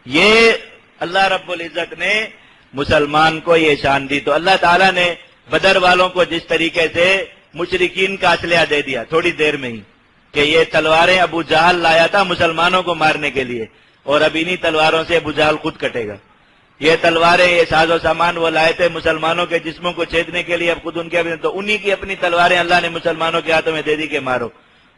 یہ اللہ رب العزت نے مسلمان کو یہ شان دی. تو اللہ تعالیٰ نے بدر والوں کو جس طریقے سے مشرکین کا اسلحہ دے دیا تھوڑی دیر میں ہی کہ یہ تلواریں ابو جہل لایا تھا مسلمانوں کو مارنے کے لیے، اور اب انہی تلواروں سے ابو جہل خود کٹے گا. یہ تلواریں، یہ ساز و سامان وہ لائے تھے مسلمانوں کے جسموں کو چھیدنے کے لیے، اب خود ان کے تو انہی کی اپنی تلواریں اللہ نے مسلمانوں کے ہاتھوں میں دے دی کہ مارو.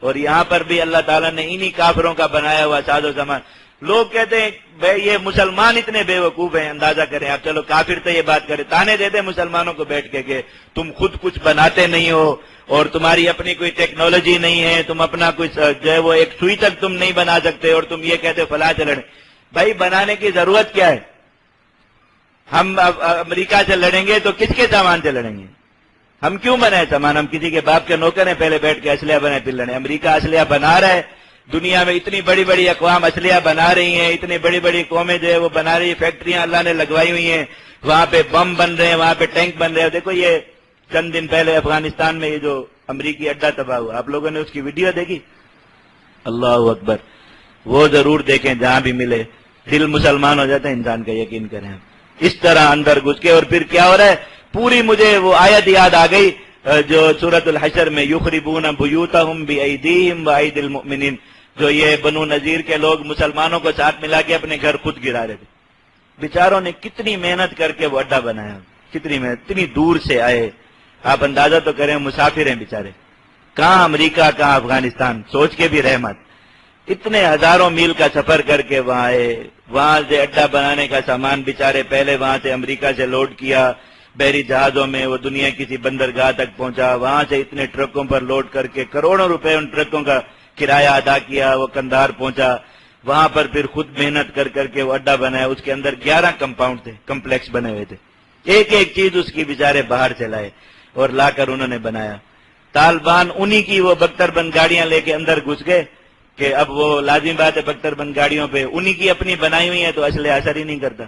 اور یہاں پر بھی اللہ تعالیٰ نے انہی کافروں کا بنایا ہوا ساز و سامان. لوگ کہتے ہیں بھائی یہ مسلمان اتنے بے وقوف ہیں، اندازہ کریں آپ. چلو کافر تو یہ بات کرے، تانے دیتے مسلمانوں کو بیٹھ کے کہ تم خود کچھ بناتے نہیں ہو اور تمہاری اپنی کوئی ٹیکنالوجی نہیں ہے، تم اپنا کچھ جو ہے وہ ایک سوئی تک تم نہیں بنا سکتے، اور تم یہ کہتے فلاں چلیں. بھائی بنانے کی ضرورت کیا ہے؟ ہم امریکہ سے لڑیں گے تو کس کے سامان سے لڑیں گے؟ ہم کیوں بنائے سامان؟ ہم کسی کے باپ کے نوکر ہیں پہلے بیٹھ کے اسلحہ بنائے پھر لڑیں؟ امریکہ اسلحہ بنا رہا ہے، دنیا میں اتنی بڑی بڑی اقوام اسلحہ بنا رہی ہیں، اتنی بڑی بڑی قومیں جو ہے وہ بنا رہی ہیں، فیکٹریاں اللہ نے لگوائی ہوئی ہیں، وہاں پہ بم بن رہے ہیں، وہاں پہ ٹینک بن رہے ہیں. دیکھو یہ چند دن پہلے افغانستان میں یہ جو امریکی اڈا تباہ ہوا، آپ لوگوں نے اس کی ویڈیو دیکھی؟ اللہ اکبر. وہ ضرور دیکھیں جہاں بھی ملے، دل مسلمان ہو جاتا ہے انسان کا، یقین کریں. اس طرح اندر گھس کے اور پھر کیا ہو رہا ہے؟ پوری مجھے وہ آیت یاد آ گئی جو سورۃ الحشر میں یخربون بیوتہم بایدیہم وایدی المؤمنین، جو یہ بنو نذیر کے لوگ مسلمانوں کو ساتھ ملا کے اپنے گھر خود گرا رہے تھے. بیچاروں نے کتنی محنت کر کے وہ اڈا بنایا، کتنی محنت، اتنی دور سے آئے. آپ اندازہ تو کریں، مسافر ہیں بیچارے، کہاں امریکہ کہاں افغانستان، سوچ کے بھی رحمت. اتنے ہزاروں میل کا سفر کر کے وہاں آئے، وہاں سے اڈا بنانے کا سامان بیچارے پہلے وہاں سے امریکہ سے لوڈ کیا بحری جہازوں میں، وہ دنیا کسی بندرگاہ تک پہنچا، وہاں سے اتنے ٹرکوں پر لوڈ کر کے کروڑوں روپے ان ٹرکوں کا کرایہ ادا کیا، وہ قندھار پہنچا. وہاں پر پھر خود محنت کر کر کے وہ اڈا بنایا. اس کے اندر 11 کمپاؤنڈ تھے، کمپلیکس بنے ہوئے تھے، ایک ایک چیز اس کی بیچارے باہر سے لائے اور لا کر انہوں نے بنایا. طالبان انہی کی وہ بختر بند گاڑیاں لے کے اندر گھس گئے کہ اب وہ لازمی بات ہے بختر بند گاڑیوں پہ انہی کی اپنی بنائی ہوئی ہے تو اسلحہ اثر ہی نہیں کرتا،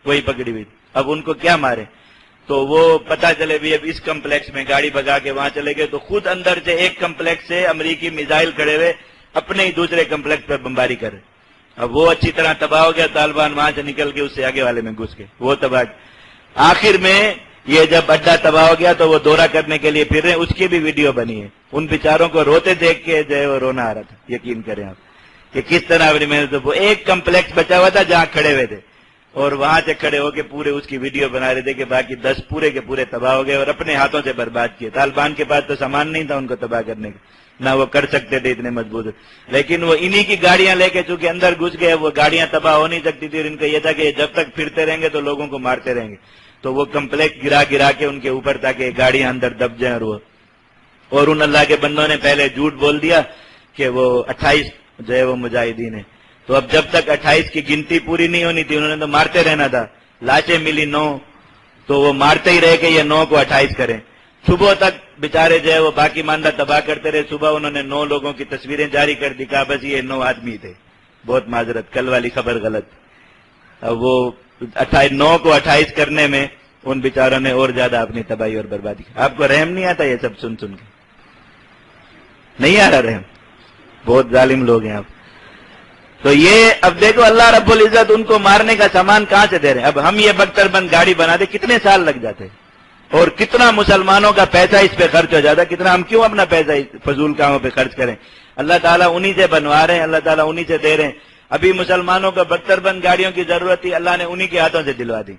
وہی پکڑی ہوئی. اب ان کو کیا مارے؟ تو وہ پتا چلے بھی اب اس کمپلیکس میں گاڑی بگا کے وہاں چلے گئے تو خود اندر سے ایک کمپلیکس سے امریکی میزائل کھڑے ہوئے اپنے ہی دوسرے کمپلیکس پر بمباری کر رہے. اب وہ اچھی طرح تباہ ہو گیا، طالبان وہاں سے نکل کے اس سے آگے والے میں گھس گئے، وہ تباہ. آخر میں یہ جب اڈا تباہ ہو گیا تو وہ دورہ کرنے کے لیے پھر رہے، اس کی بھی ویڈیو بنی ہے. ان بیچاروں کو روتے دیکھ کے جو ہے وہ رونا آ رہا تھا. یقین کریں آپ کہ کس طرح اپنی محنت. وہ ایک کمپلیکس بچا ہوا تھا جہاں کھڑے ہوئے تھے اور وہاں سے کھڑے ہو کے پورے اس کی ویڈیو بنا رہے تھے کہ باقی 10 پورے کے پورے تباہ ہو گئے اور اپنے ہاتھوں سے برباد کیے. طالبان کے پاس تو سامان نہیں تھا ان کو تباہ کرنے کا، نہ وہ کر سکتے تھے اتنے مضبوط، لیکن وہ انہی کی گاڑیاں لے کے چونکہ اندر گھس گئے، وہ گاڑیاں تباہ ہو نہیں سکتی تھی اور ان کا یہ تھا کہ جب تک پھرتے رہیں گے تو لوگوں کو مارتے رہیں گے. تو وہ کمپلیکس گرا گرا کے ان کے اوپر تاکہ گاڑیاں اندر دب جائیں. اور ان اللہ کے بندوں نے پہلے جھوٹ بول دیا کہ وہ 28 جو ہے وہ مجاہدین ہیں. تو اب جب تک 28 کی گنتی پوری نہیں ہونی تھی انہوں نے تو مارتے رہنا تھا. لاشیں ملی 9 تو وہ مارتے ہی رہے کہ یہ 9 کو 28 کریں. صبح تک بیچارے جو ہے وہ باقی ماندہ تباہ کرتے رہے. صبح انہوں نے 9 لوگوں کی تصویریں جاری کر دی، کہا بس یہ 9 آدمی تھے. بہت معذرت، کل والی خبر غلط. اب وہ 9 کو 28 کرنے میں ان بیچاروں نے اور زیادہ اپنی تباہی اور بربادی. آپ کو رحم نہیں آتا یہ سب سن سن کے؟ نہیں آ رہا رحم؟ بہت ظالم لوگ ہیں آپ. تو یہ اب دیکھو اللہ رب العزت ان کو مارنے کا سامان کہاں سے دے رہے ہیں. اب ہم یہ بختر بند گاڑی بناتے کتنے سال لگ جاتے اور کتنا مسلمانوں کا پیسہ اس پہ خرچ ہو جاتا. کتنا ہم کیوں اپنا پیسہ فضول کاموں پہ خرچ کریں؟ اللہ تعالیٰ انہی سے بنوا رہے ہیں، اللہ تعالیٰ انہی سے دے رہے ہیں. ابھی مسلمانوں کو بختر بند گاڑیوں کی ضرورت تھی، اللہ نے انہی کے ہاتھوں سے دلوا دی.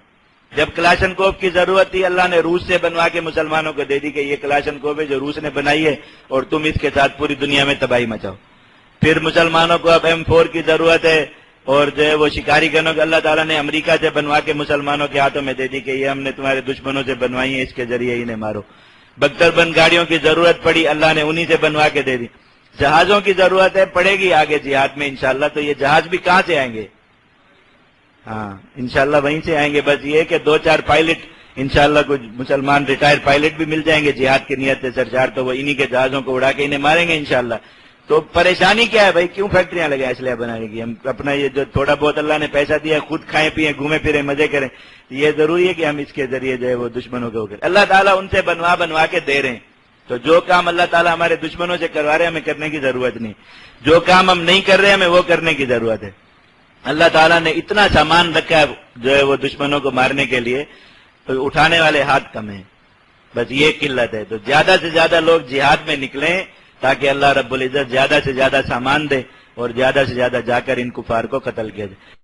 جب کلاشنکوف کی ضرورت تھی اللہ نے روس سے بنوا کے مسلمانوں کو دے دی کہ یہ کلاشنکوف ہے جو روس نے بنائی ہے اور تم اس کے ساتھ پوری دنیا میں تباہی مچاؤ. پھر مسلمانوں کو اب M4 کی ضرورت ہے اور جو ہے وہ شکاری گنوں کے اللہ تعالیٰ نے امریکہ سے بنوا کے مسلمانوں کے ہاتھوں میں دے دی کہ یہ ہم نے تمہارے دشمنوں سے بنوائی ہیں، اس کے ذریعے انہیں مارو. بختر بند گاڑیوں کی ضرورت پڑی، اللہ نے انہی سے بنوا کے دے دی. جہازوں کی ضرورت ہے، پڑے گی آگے جہاد میں انشاءاللہ. تو یہ جہاز بھی کہاں سے آئیں گے؟ ہاں انشاءاللہ وہیں سے آئیں گے. بس یہ کہ 2-4 پائلٹ انشاءاللہ کچھ مسلمان ریٹائر پائلٹ بھی مل جائیں گے جہاد کی نیت سے سرشار، تو وہ انہی کے جہازوں کو اڑا کے انہیں ماریں گے انشاءاللہ. تو پریشانی کیا ہے بھائی؟ کیوں فیکٹریاں لگائیں اسلحہ بنانے کی؟ ہم اپنا یہ جو تھوڑا بہت اللہ نے پیسہ دیا خود کھائیں پیئیں گھومیں پھریں مزے کریں. یہ ضروری ہے کہ ہم اس کے ذریعے جو ہے وہ دشمنوں کے اوپر اللہ تعالیٰ ان سے بنوا کے دے رہے ہیں. تو جو کام اللہ تعالیٰ ہمارے دشمنوں سے کروا رہے ہیں ہمیں کرنے کی ضرورت نہیں. جو کام ہم نہیں کر رہے ہمیں وہ کرنے کی ضرورت ہے. اللہ تعالیٰ نے اتنا سامان رکھا ہے جو ہے وہ دشمنوں کو مارنے کے لیے، تو اٹھانے والے ہاتھ کم ہیں، بس یہ قلت ہے۔ تو زیادہ سے زیادہ لوگ جہاد میں نکلیں تاکہ اللہ رب العزت زیادہ سے زیادہ سامان دے اور زیادہ سے زیادہ جا کر ان کفار کو قتل کیا جائے۔